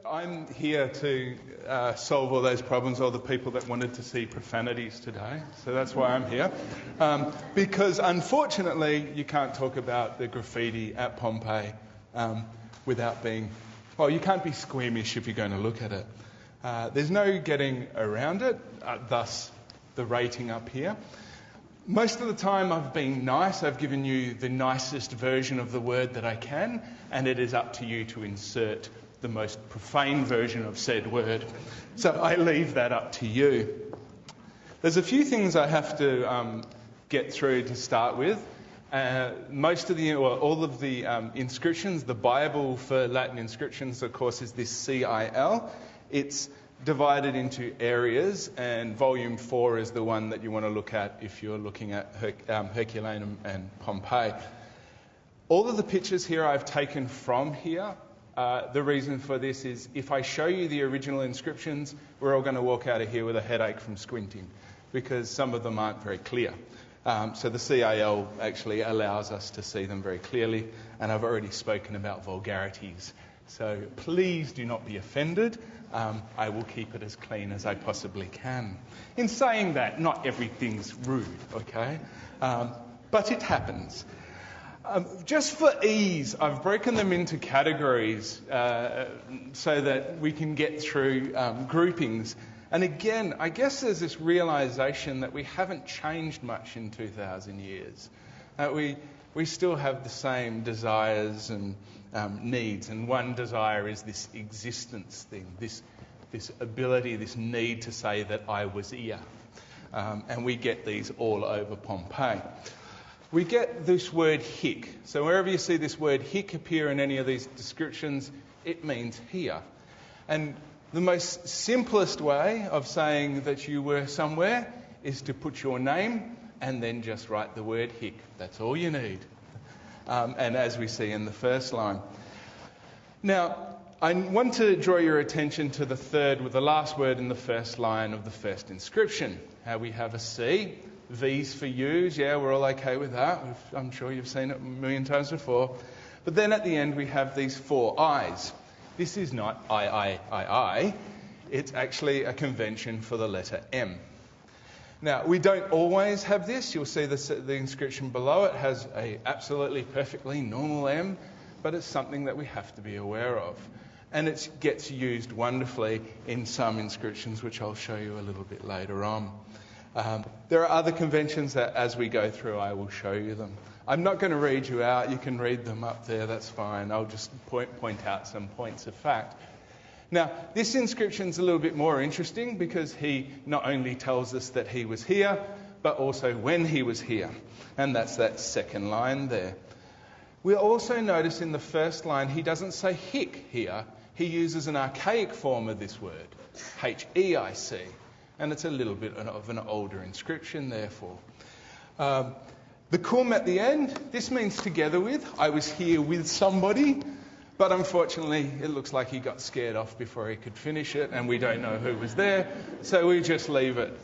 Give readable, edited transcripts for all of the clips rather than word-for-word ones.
I'm here to solve all those problems, all the people that wanted to see profanities today. So that's why I'm here. Because unfortunately, you can't talk about the graffiti at Pompeii without being... Well, you can't be squeamish if you're going to look at it. There's no getting around it, thus the rating up here. Most of the time I've been nice. I've given you the nicest version of the word that I can, and it is up to you to insert the most profane version of said word. So I leave that up to you. There's a few things I have to get through to start with. All of the inscriptions, the Bible for Latin inscriptions, of course, is this CIL. It's divided into areas, and volume 4 is the one that you want to look at if you're looking at Herculaneum and Pompeii. All of the pictures here I've taken from here. The reason for this is if I show you the original inscriptions, we're all going to walk out of here with a headache from squinting because some of them aren't very clear. So the CIL actually allows us to see them very clearly, and I've already spoken about vulgarities. So please do not be offended. I will keep it as clean as I possibly can. In saying that, not everything's rude, okay? But it happens. Just for ease, I've broken them into categories so that we can get through groupings. And again, I guess there's this realisation that we haven't changed much in 2,000 years. We still have the same desires and needs, and one desire is this existence thing, this ability, this need to say that I was here. And we get these all over Pompeii. We get this word Hick. So wherever you see this word Hick appear in any of these descriptions, it means here. And the most simplest way of saying that you were somewhere is to put your name and then just write the word Hick. That's all you need. And as we see in the first line. Now, I want to draw your attention to the last word in the first line of the first inscription. How we have a C, V's for U's. Yeah, we're all okay with that. I'm sure you've seen it a million times before. But then at the end we have these 4 I's. This is not I. It's actually a convention for the letter M. Now, we don't always have this. You'll see the inscription below it has a absolutely perfectly normal M, but it's something that we have to be aware of. And it gets used wonderfully in some inscriptions, which I'll show you a little bit later on. There are other conventions that as we go through, I will show you them. I'm not going to read you out. You can read them up there. That's fine. I'll just point out some points of fact. Now, this inscription's a little bit more interesting because he not only tells us that he was here, but also when he was here. And that's that second line there. We'll also notice in the first line, he doesn't say Hick here. He uses an archaic form of this word, H-E-I-C. And it's a little bit of an older inscription, therefore. The cum at the end, this means together with. I was here with somebody. But unfortunately, it looks like he got scared off before he could finish it, and we don't know who was there, so we just leave it.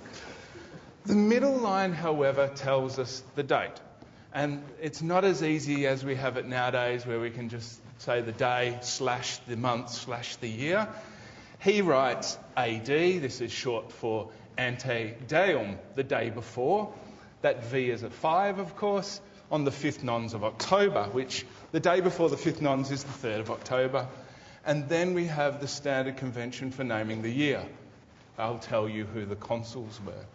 The middle line, however, tells us the date. And it's not as easy as we have it nowadays, where we can just say the day / the month / the year. He writes AD, this is short for ante deum, the day before. That V is a 5, of course, on the 5th nons of October, which the day before the 5th nons is the 3rd of October. And then we have the standard convention for naming the year. I'll tell you who the consuls were.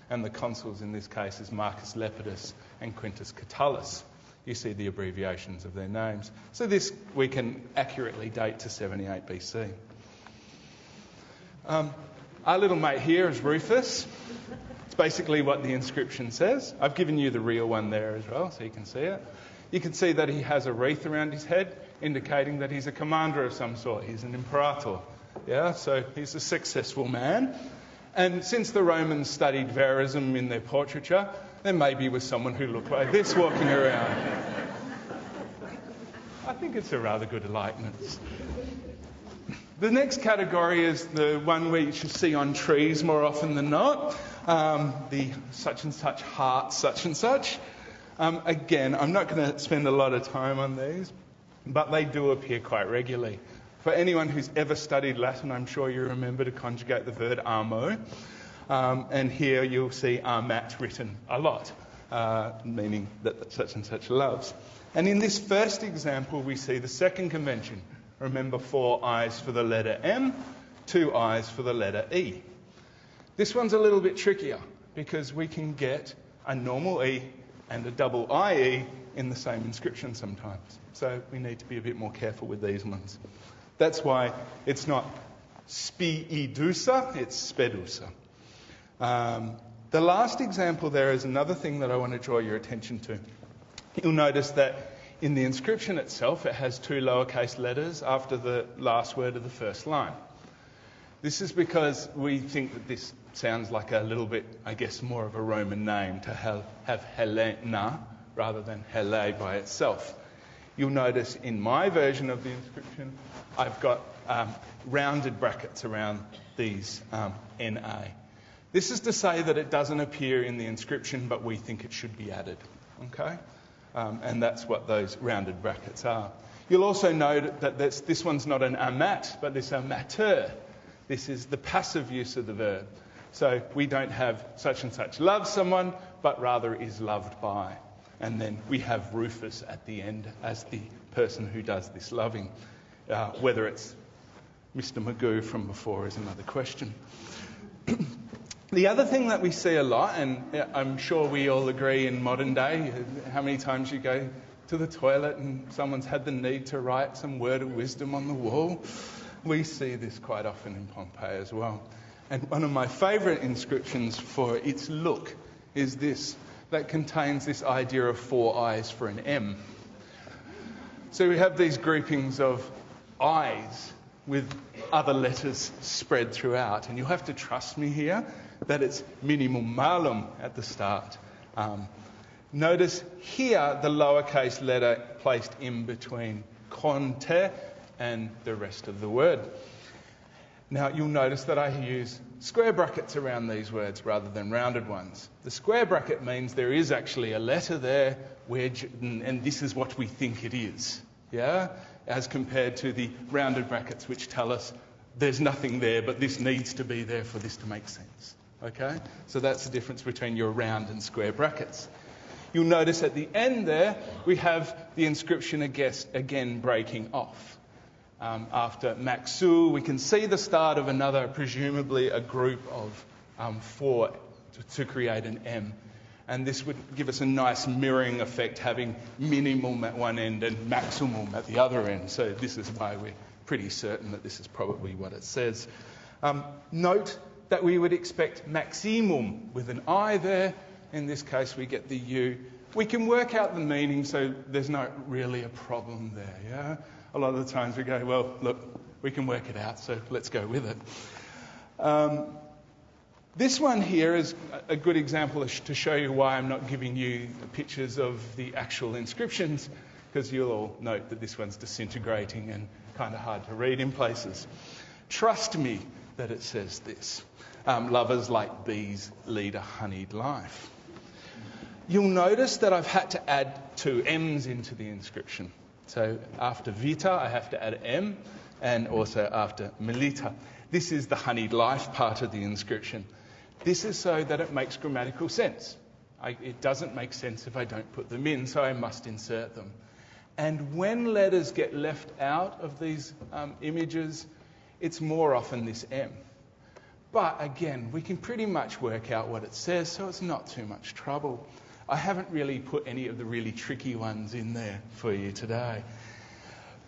And the consuls in this case is Marcus Lepidus and Quintus Catullus. You see the abbreviations of their names. So this we can accurately date to 78 BC. Our little mate here is Rufus. It's basically what the inscription says. I've given you the real one there as well, so you can see it. You can see that he has a wreath around his head, indicating that he's a commander of some sort. He's an imperator. Yeah, so he's a successful man. And since the Romans studied verism in their portraiture, there maybe was someone who looked like this walking around. I think it's a rather good likeness. The next category is the one we should see on trees more often than not. The such and such heart, such and such. Again, I'm not going to spend a lot of time on these, but they do appear quite regularly. For anyone who's ever studied Latin, I'm sure you remember to conjugate the verb amo. And here you'll see amat written a lot, meaning that such and such loves. And in this first example, we see the second convention. Remember, 4 I's for the letter M, 2 I's for the letter E. This one's a little bit trickier because we can get a normal E and a double IE in the same inscription sometimes. So we need to be a bit more careful with these ones. That's why it's not spiidusa, it's spedusa. The last example there is another thing that I want to draw your attention to. You'll notice that in the inscription itself, it has 2 lowercase letters after the last word of the first line. This is because we think that this sounds like a little bit, I guess, more of a Roman name to have Helena rather than Hele by itself. You'll notice in my version of the inscription, I've got rounded brackets around these NA. This is to say that it doesn't appear in the inscription, but we think it should be added. Okay? And that's what those rounded brackets are. You'll also note that this one's not an amat, but this amateur. This is the passive use of the verb. So we don't have such and such loves someone, but rather is loved by. And then we have Rufus at the end as the person who does this loving. Whether it's Mr. Magoo from before is another question. The other thing that we see a lot, and I'm sure we all agree in modern day, how many times you go to the toilet and someone's had the need to write some word of wisdom on the wall. We see this quite often in Pompeii as well. And one of my favourite inscriptions for its look is this, that contains this idea of 4 I's for an M. So we have these groupings of I's with other letters spread throughout. And you'll have to trust me here that it's minimum malum at the start. Notice here the lowercase letter placed in between conte and the rest of the word. Now you'll notice that I use square brackets around these words rather than rounded ones. The square bracket means there is actually a letter there, and this is what we think it is. Yeah? As compared to the rounded brackets which tell us there's nothing there, but this needs to be there for this to make sense. Okay? So that's the difference between your round and square brackets. You'll notice at the end there, we have the inscription again breaking off. After Maxu, we can see the start of another, presumably a group of 4 to create an M. And this would give us a nice mirroring effect, having minimum at one end and maximum at the other end. So this is why we're pretty certain that this is probably what it says. Note that we would expect maximum with an I there. In this case, we get the U. We can work out the meaning, so there's not really a problem there, yeah? A lot of the times we go, well, look, we can work it out, so let's go with it. This one here is a good example to show you why I'm not giving you pictures of the actual inscriptions, because you'll all note that this one's disintegrating and kind of hard to read in places. Trust me that it says this. Lovers like bees lead a honeyed life. You'll notice that I've had to add 2 M's into the inscription. So after vita, I have to add M, and also after milita. This is the honeyed life part of the inscription. This is so that it makes grammatical sense. It doesn't make sense if I don't put them in, so I must insert them. And when letters get left out of these images, it's more often this M. But again, we can pretty much work out what it says, so it's not too much trouble. I haven't really put any of the really tricky ones in there for you today.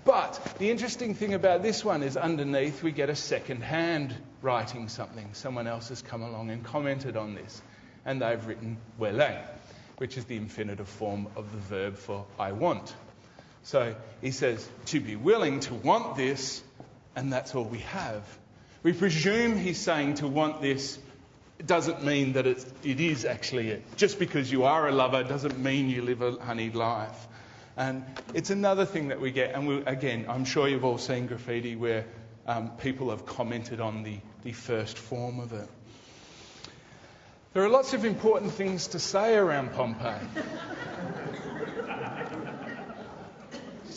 But the interesting thing about this one is underneath we get a second hand writing something. Someone else has come along and commented on this. And they've written wele, which is the infinitive form of the verb for I want. So he says, to be willing to want this, and that's all we have. We presume he's saying to want this doesn't mean that it is actually it. Just because you are a lover doesn't mean you live a honeyed life. And it's another thing that we get, and again, I'm sure you've all seen graffiti where people have commented on the first form of it. There are lots of important things to say around Pompeii.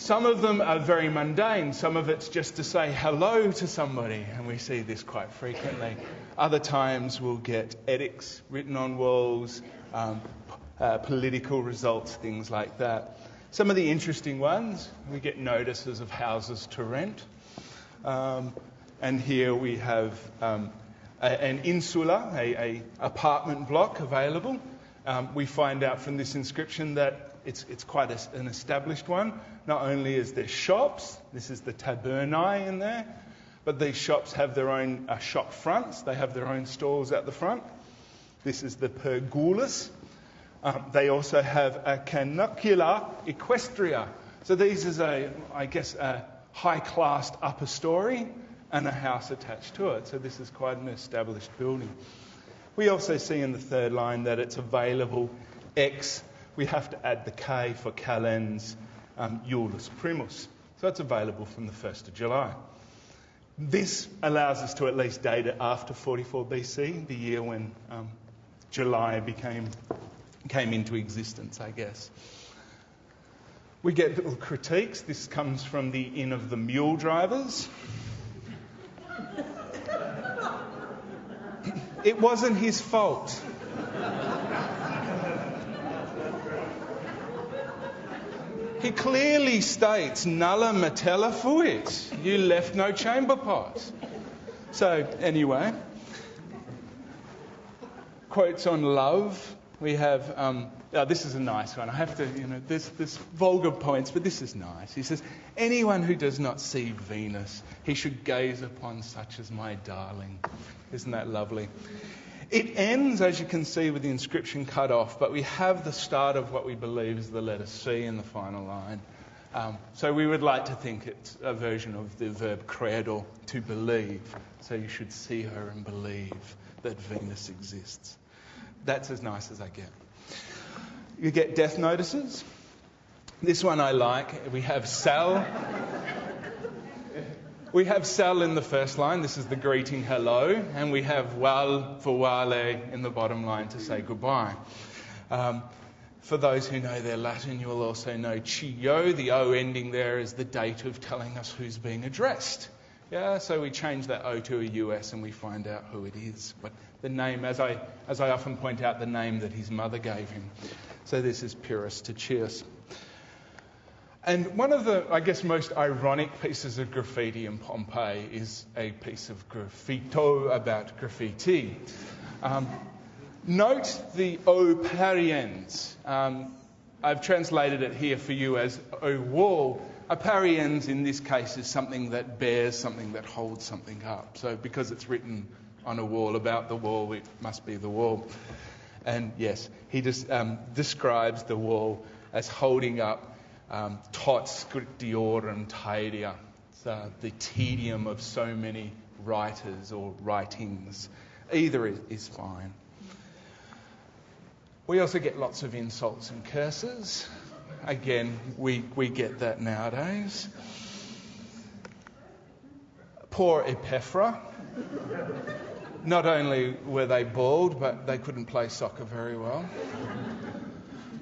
Some of them are very mundane. Some of it's just to say hello to somebody, and we see this quite frequently. Other times we'll get edicts written on walls, political results, things like that. Some of the interesting ones, we get notices of houses to rent. And here we have an insula, a apartment block available. We find out from this inscription that it's quite an established one. Not only is there shops, this is the tabernae in there, but these shops have their own shop fronts. They have their own stalls at the front. This is the pergulus. They also have a canocula equestria. So these is a high-class upper story and a house attached to it. So this is quite an established building. We also see in the third line that it's available ex. We have to add the K for calens Iulis Primus. So it's available from the 1st of July. This allows us to at least date it after 44 BC, the year when July came into existence, I guess. We get little critiques. This comes from the Inn of the Mule Drivers. It wasn't his fault. He clearly states, nulla metella fuit. You left no chamber pot. So, anyway, quotes on love. We have, this is a nice one. I have to, there's vulgar points, but this is nice. He says, anyone who does not see Venus, he should gaze upon such as my darling. Isn't that lovely? It ends, as you can see, with the inscription cut off, but we have the start of what we believe is the letter C in the final line. So we would like to think it's a version of the verb credo, to believe. So you should see her and believe that Venus exists. That's as nice as I get. You get death notices. This one I like. We have Sal. We have Sal in the first line. This is the greeting hello. And we have Wal for Wale in the bottom line to say goodbye. For those who know their Latin, you will also know Chio. The O ending there is the date of telling us who's being addressed. Yeah, so we change that O to a US and we find out who it is. But the name, as I often point out, the name that his mother gave him. So this is Pyrrhus Titius. And one of the, I guess, most ironic pieces of graffiti in Pompeii is a piece of graffito about graffiti. Note the O pariens. I've translated it here for you as O wall. A pariens in this case is something that bears something, that holds something up. So because it's written on a wall about the wall, it must be the wall. And yes, he just describes the wall as holding up tot scriptiorum taedia, so the tedium of so many writers or writings. Either is fine. We also get lots of insults and curses. Again, we get that nowadays. Poor Epephra. Not only were they bald, but they couldn't play soccer very well.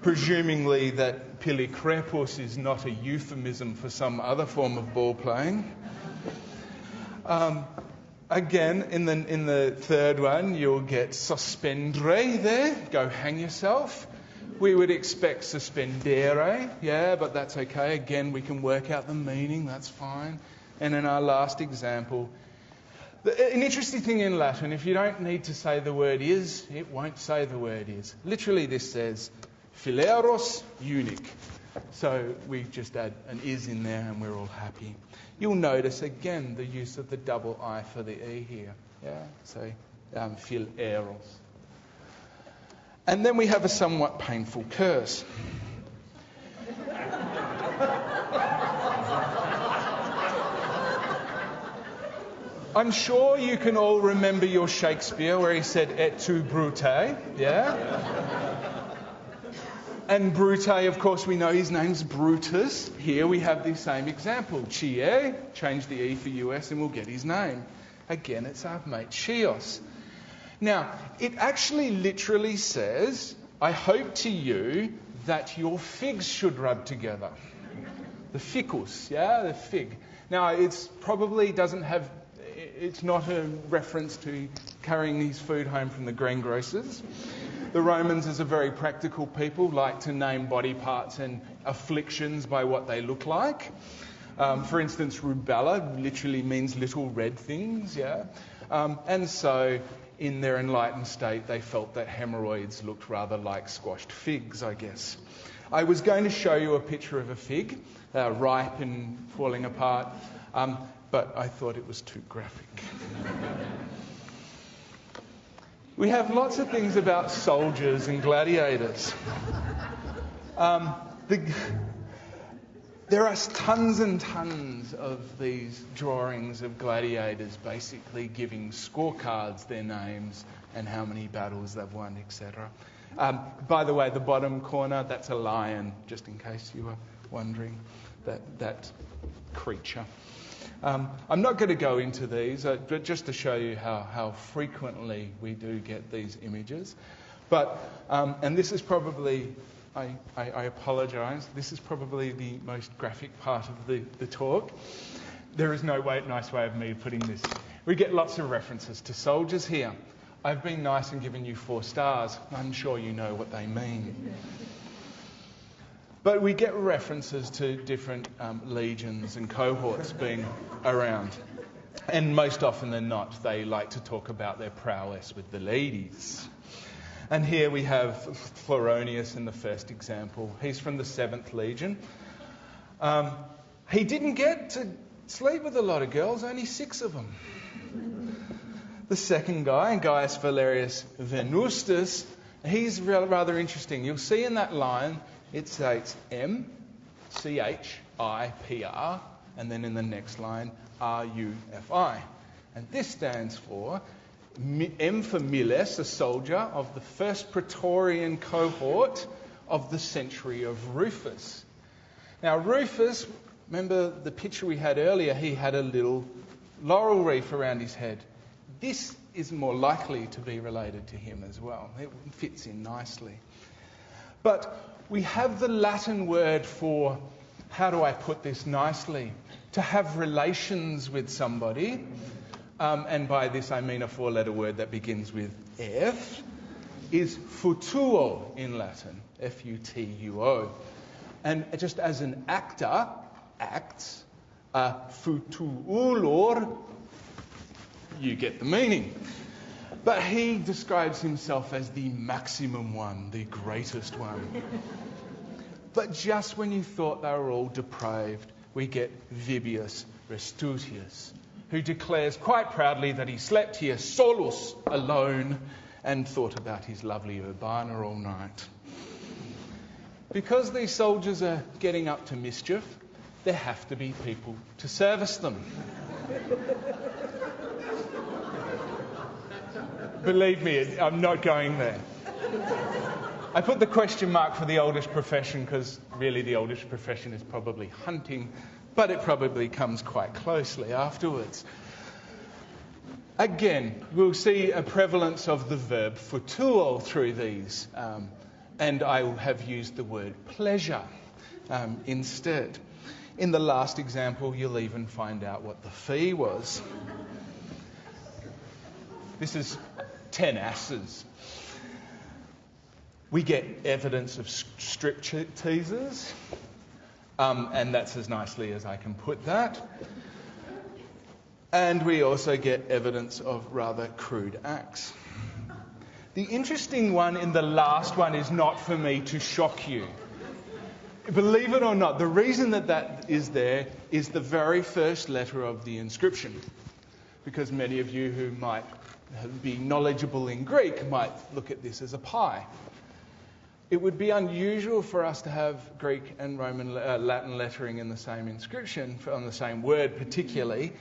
Presumingly that Pilicrepus is not a euphemism for some other form of ball playing. Again, in the third one, you'll get suspendere there, go hang yourself. We would expect suspendere, yeah, but that's okay. Again, we can work out the meaning, that's fine. And in our last example, an interesting thing in Latin, if you don't need to say the word is, it won't say the word is. Literally this says, phileros unic. So we just add an is in there and we're all happy. You'll notice again the use of the double I for the E here. Yeah, so phileros. And then we have a somewhat painful curse. I'm sure you can all remember your Shakespeare where he said et tu brute, yeah? And Brute, of course, we know his name's Brutus. Here we have the same example. Chie, change the E for US and we'll get his name. Again, it's our mate Chios. Now, it actually literally says, I hope to you that your figs should rub together. the ficus, yeah, the fig. Now, it's probably it's not a reference to carrying his food home from the greengrocers. The Romans, as a very practical people, like to name body parts and afflictions by what they look like. For instance, rubella literally means little red things, yeah. And so, in their enlightened state, they felt that hemorrhoids looked rather like squashed figs, I guess. I was going to show you a picture of a fig, ripe and falling apart, but I thought it was too graphic. We have lots of things about soldiers and gladiators. There are tons and tons of these drawings of gladiators basically giving scorecards, their names, and how many battles they've won, etc. By the way, the bottom corner, that's a lion, just in case you were wondering, that creature. I'm not going to go into these, but just to show you how frequently we do get these images. But, and this is probably, I apologise, this is probably the most graphic part of the talk. There is no nice way of me putting this. We get lots of references to soldiers here. I've been nice and given you 4 stars. I'm sure you know what they mean. But we get references to different legions and cohorts being around. And most often than not, they like to talk about their prowess with the ladies. And here we have Floronius in the first example. He's from the 7th Legion. He didn't get to sleep with a lot of girls, only 6 of them. The second guy, Gaius Valerius Venustus, he's rather interesting. You'll see in that line, it states M-C-H-I-P-R, and then in the next line, R-U-F-I. And this stands for M for Miles, a soldier of the first Praetorian cohort of the century of Rufus. Now, Rufus, remember the picture we had earlier, he had a little laurel wreath around his head. This is more likely to be related to him as well. It fits in nicely. But we have the Latin word for, how do I put this nicely, to have relations with somebody. And by this I mean a 4-letter word that begins with F, is futuo in Latin, F-U-T-U-O. And just as an actor acts, futuulor, you get the meaning. But he describes himself as the maximum one, the greatest one. But just when you thought they were all depraved, we get Vibius Restutius, who declares quite proudly that he slept here solus, alone, and thought about his lovely Urbana all night. Because these soldiers are getting up to mischief, there have to be people to service them. Believe me, I'm not going there. I put the question mark for the oldest profession because really the oldest profession is probably hunting, but it probably comes quite closely afterwards. Again, we'll see a prevalence of the verb futuo through these, and I have used the word pleasure instead. In the last example, you'll even find out what the fee was. This is 10 asses. We get evidence of strip teasers, and that's as nicely as I can put that. And we also get evidence of rather crude acts. The interesting one in the last one is not for me to shock you. Believe it or not, the reason that is there is the very first letter of the inscription. Because many of you who might be knowledgeable in Greek might look at this as a pie. It would be unusual for us to have Greek and Roman Latin lettering in the same inscription, on the same word particularly.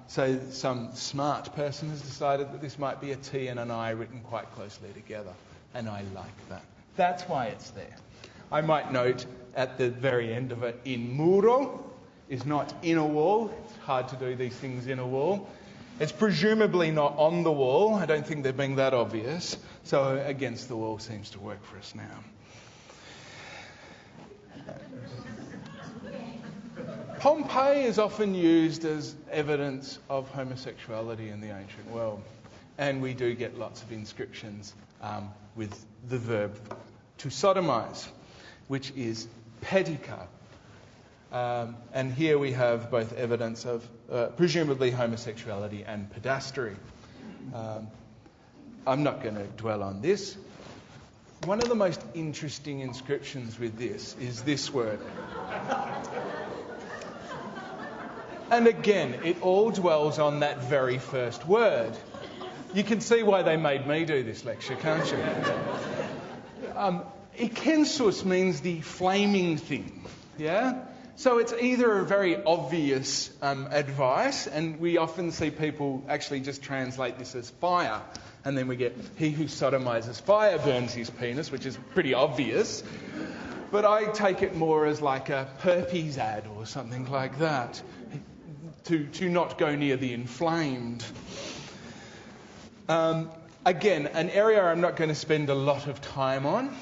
So some smart person has decided that this might be a T and an I written quite closely together. And I like that. That's why it's there. I might note at the very end of it, in muro is not in a wall. It's hard to do these things in a wall. It's presumably not on the wall. I don't think they're being that obvious. So against the wall seems to work for us now. Pompeii is often used as evidence of homosexuality in the ancient world. And we do get lots of inscriptions with the verb to sodomize, which is pedicab. And here we have both evidence of presumably homosexuality and pedastry. I'm not going to dwell on this. One of the most interesting inscriptions with this is this word. And again, it all dwells on that very first word. You can see why they made me do this lecture, can't you? Ikensus means the flaming thing, yeah? So it's either a very obvious advice, and we often see people actually just translate this as fire, and then we get, he who sodomizes fire burns his penis, which is pretty obvious. But I take it more as like a Purpies ad or something like that, to not go near the inflamed. Again, an area I'm not going to spend a lot of time on.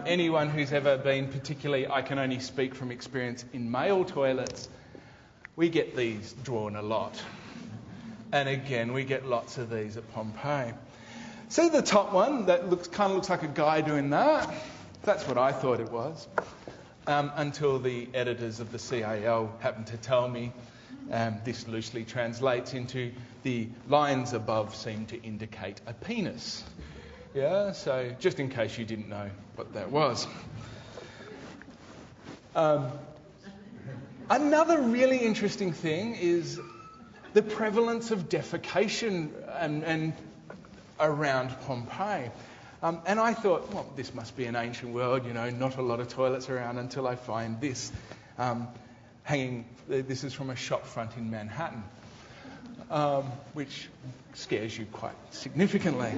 Anyone who's ever been particularly, I can only speak from experience, in Mayo Toilets, we get these drawn a lot. And again, we get lots of these at Pompeii. See the top one? That kind of looks like a guy doing that. That's what I thought it was. Until the editors of the CAL happened to tell me this loosely translates into the lines above seem to indicate a penis. Yeah, so just in case you didn't know what that was. Another really interesting thing is the prevalence of defecation and around Pompeii. And I thought, well, this must be an ancient world, not a lot of toilets around, until I find this hanging. This is from a shop front in Manhattan, which scares you quite significantly.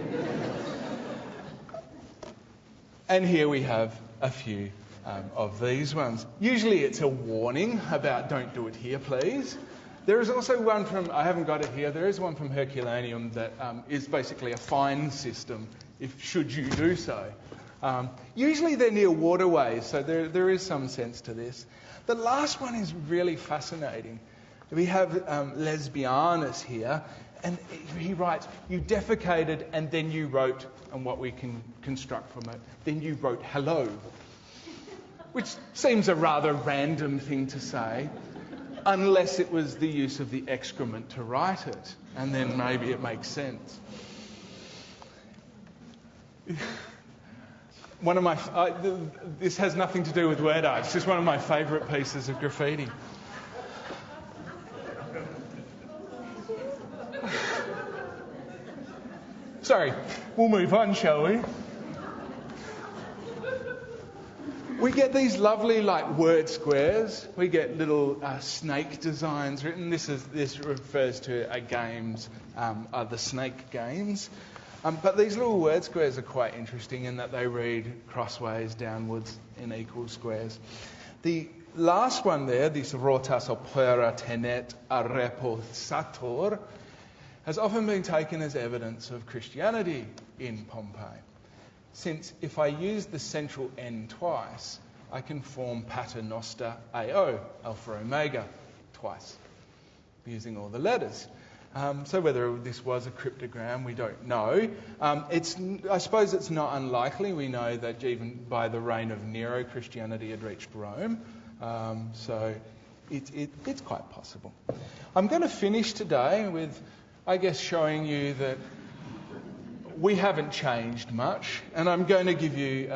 And here we have a few of these ones. Usually it's a warning about don't do it here, please. There is also one from, I haven't got it here, there is one from Herculaneum that is basically a fine system should you do so. Usually they're near waterways, so there is some sense to this. The last one is really fascinating. We have Lesbianus here, and he writes, you defecated and then you wrote, and what we can construct from it, then you wrote hello, which seems a rather random thing to say, unless it was the use of the excrement to write it, and then maybe it makes sense. One of my this has nothing to do with word art. It's just one of my favourite pieces of graffiti. Sorry, we'll move on, shall we? We get these lovely word squares. We get little snake designs written. This refers to games, the snake games. But these little word squares are quite interesting in that they read crossways, downwards, in equal squares. The last one there, this rotas opera tenet reposator, has often been taken as evidence of Christianity in Pompeii. Since if I use the central N twice, I can form Pater Noster AO, Alpha Omega, twice, using all the letters. So whether this was a cryptogram, we don't know. I suppose it's not unlikely. We know that even by the reign of Nero, Christianity had reached Rome. So it's quite possible. I'm going to finish today with, I guess, showing you that we haven't changed much. And I'm going to give you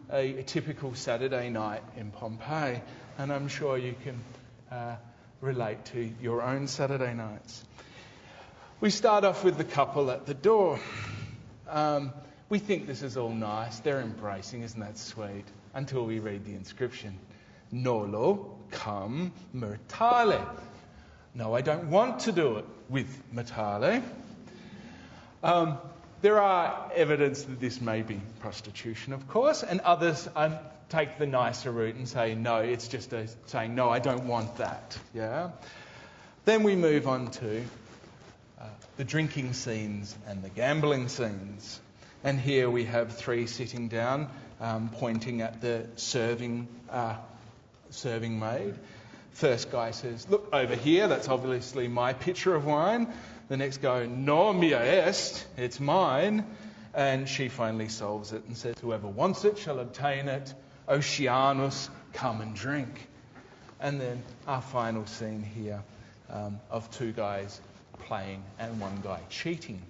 a typical Saturday night in Pompeii. And I'm sure you can relate to your own Saturday nights. We start off with the couple at the door. We think this is all nice. They're embracing, isn't that sweet? Until we read the inscription. Nolo cum mertale. No, I don't want to do it with mertale. There are evidence that this may be prostitution, of course, and others take the nicer route and say, no, it's just saying, no, I don't want that. Yeah. Then we move on to the drinking scenes and the gambling scenes. And here we have three sitting down, pointing at the serving maid. First guy says, look over here, that's obviously my pitcher of wine. The next guy, no mia est, it's mine. And she finally solves it and says, whoever wants it shall obtain it. Oceanus, come and drink. And then our final scene here of two guys playing and one guy cheating.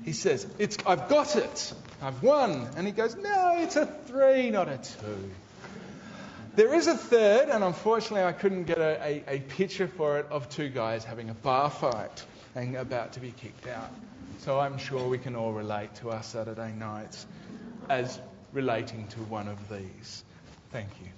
He says, I've got it, I've won. And he goes, no, it's a 3, not a 2. There is a third, and unfortunately I couldn't get a picture for it, of two guys having a bar fight and about to be kicked out. So I'm sure we can all relate to our Saturday nights as relating to one of these. Thank you.